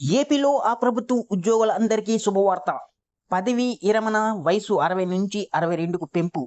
ఏపీలో ఆ ప్రభుత్వం ఉద్యోగులందరికీ శుభవార్త. పదవీ విరమణ వయసు 60 నుంచి 62కు పెంపు.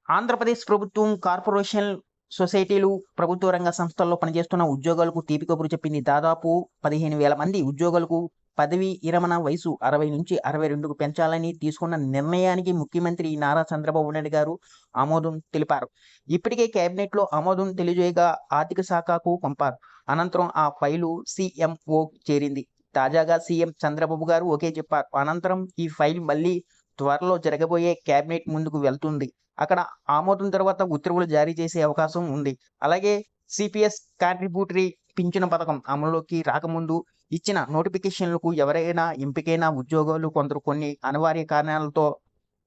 ఆంధ్రప్రదేశ్ ప్రభుత్వం కార్పొరేషన్, సొసైటీలు, ప్రభుత్వ రంగ సంస్థల్లో పనిచేస్తున్న ఉద్యోగులకు తీపి కబురు చెప్పింది. దాదాపు 15,000 మంది ఉద్యోగులకు పదవీ విరమణ వయసు 60 నుంచి 62కు పెంచాలని తీసుకున్న నిర్ణయానికి ముఖ్యమంత్రి నారా చంద్రబాబు నాయుడు గారు ఆమోదం తెలిపారు. ఇప్పటికే కేబినెట్‌లో ఆమోదం తెలియజేయగా ఆర్థిక శాఖకు పంపారు. అనంతరం ఆ ఫైలు సీఎంఓకి చేరింది. తాజాగా సీఎం చంద్రబాబు గారు ఓకే చెప్పారు. అనంతరం ఈ ఫైల్ మళ్ళీ త్వరలో జరగబోయే కేబినెట్ ముందుకు వెళ్తుంది. అక్కడ ఆమోదం తర్వాత ఉత్తర్వులు జారీ చేసే అవకాశం ఉంది. అలాగే సిపిఎస్ కాంట్రిబ్యూటరీ పింఛను పథకం అమలులోకి రాకముందు ఇచ్చిన నోటిఫికేషన్లకు ఎవరైనా ఎంపికైన ఉద్యోగులు కొందరు కొన్ని అనివార్య కారణాలతో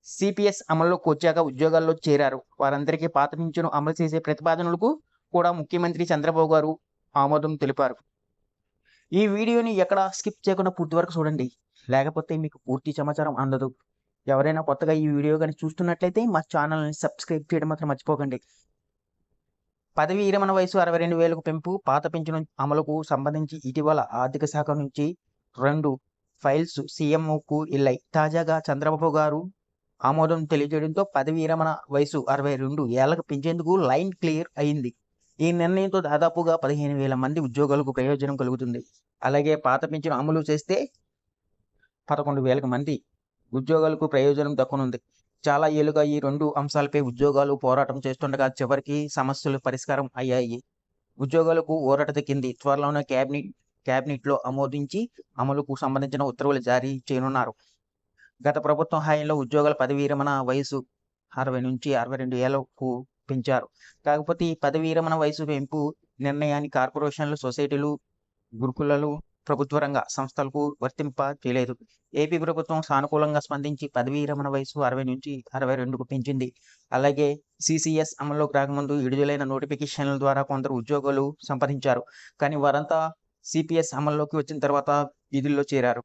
సిపిఎస్ అమల్లోకి వచ్చాక ఉద్యోగాల్లో చేరారు. వారందరికీ పాత పింఛను అమలు చేసే ప్రతిపాదనలకు కూడా ముఖ్యమంత్రి చంద్రబాబు గారు ఆమోదం తెలిపారు. ఈ వీడియోని ఎక్కడ స్కిప్ చేయకుండా పూర్తి వరకు చూడండి. లేకపోతే మీకు పూర్తి సమాచారం అందదు. ఎవరైనా కొత్తగా ఈ వీడియో కానీ చూస్తున్నట్లయితే మా ఛానల్ని సబ్స్క్రైబ్ చేయడం మాత్రం మర్చిపోకండి. పదవీ విరమణ వయసు 62,000కు పెంపు, పాత పింఛను అమలుకు సంబంధించి ఇటీవల ఆర్థిక శాఖ నుంచి 2 ఫైల్స్ సీఎంఓకు వెళ్ళాయి. తాజాగా చంద్రబాబు గారు ఆమోదం తెలియజేయడంతో పదవీ విరమణ వయసు 62 ఏళ్లకు పెంచేందుకు లైన్ క్లియర్ అయింది. ఈ నిర్ణయంతో దాదాపుగా 15,000 మంది ఉద్యోగులకు ప్రయోజనం కలుగుతుంది. అలాగే పాత పింఛను అమలు చేస్తే 11,000 మంది ఉద్యోగులకు ప్రయోజనం దక్కనుంది. చాలా ఏళ్లుగా ఈ 2 అంశాలపై ఉద్యోగాలు పోరాటం చేస్తుండగా చివరికి సమస్యలు పరిష్కారం అయ్యాయి. ఉద్యోగులకు ఊరట దక్కింది. త్వరలోనే కేబినెట్లో ఆమోదించి అమలుకు సంబంధించిన ఉత్తర్వులు జారీ చేయనున్నారు. గత ప్రభుత్వం హయాంలో ఉద్యోగుల పదవీ విరమణ వయసు 60 నుంచి 62 ఏళ్లకు పెంచారు. కాకపోతే ఈ పదవీ విరమణ వయసు పెంపు నిర్ణయాన్ని కార్పొరేషన్లు, సొసైటీలు, గురుకులాలు, ప్రభుత్వ రంగ సంస్థలకు వర్తింప చేయలేదు. ఏపీ ప్రభుత్వం సానుకూలంగా స్పందించి పదవీ విరమణ వయసు 60 నుంచి 62కు పెంచింది. అలాగే సిసిఎస్ అమల్లోకి రాకముందు విడుదలైన నోటిఫికేషన్ల ద్వారా కొందరు ఉద్యోగులు సంపాదించారు. కానీ వారంతా సిపిఎస్ అమల్లోకి వచ్చిన తర్వాత విధుల్లో చేరారు.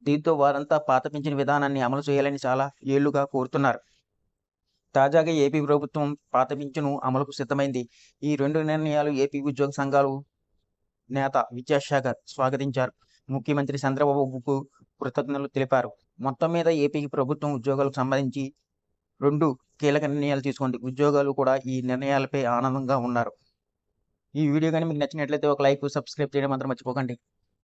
దీంతో వారంతా పాత పింఛను విధానాన్ని అమలు చేయాలని చాలా ఏళ్లుగా కోరుతున్నారు. తాజాగా ఏపీ ప్రభుత్వం పాత పింఛను అమలుకు సిద్ధమైంది. ఈ 2 నిర్ణయాలు ఏపీ ఉద్యోగ సంఘాలు నేత విద్యాసాగర్ స్వాగతించారు. ముఖ్యమంత్రి చంద్రబాబుకు కృతజ్ఞతలు తెలిపారు. మొత్తం మీద ఏపీ ప్రభుత్వం ఉద్యోగాలకు సంబంధించి 2 కీలక నిర్ణయాలు తీసుకుంది. ఉద్యోగాలు కూడా ఈ నిర్ణయాలపై ఆనందంగా ఉన్నారు. ఈ వీడియో కానీ మీకు నచ్చినట్లయితే ఒక లైక్, సబ్స్క్రైబ్ చేయడం మాత్రం మర్చిపోకండి.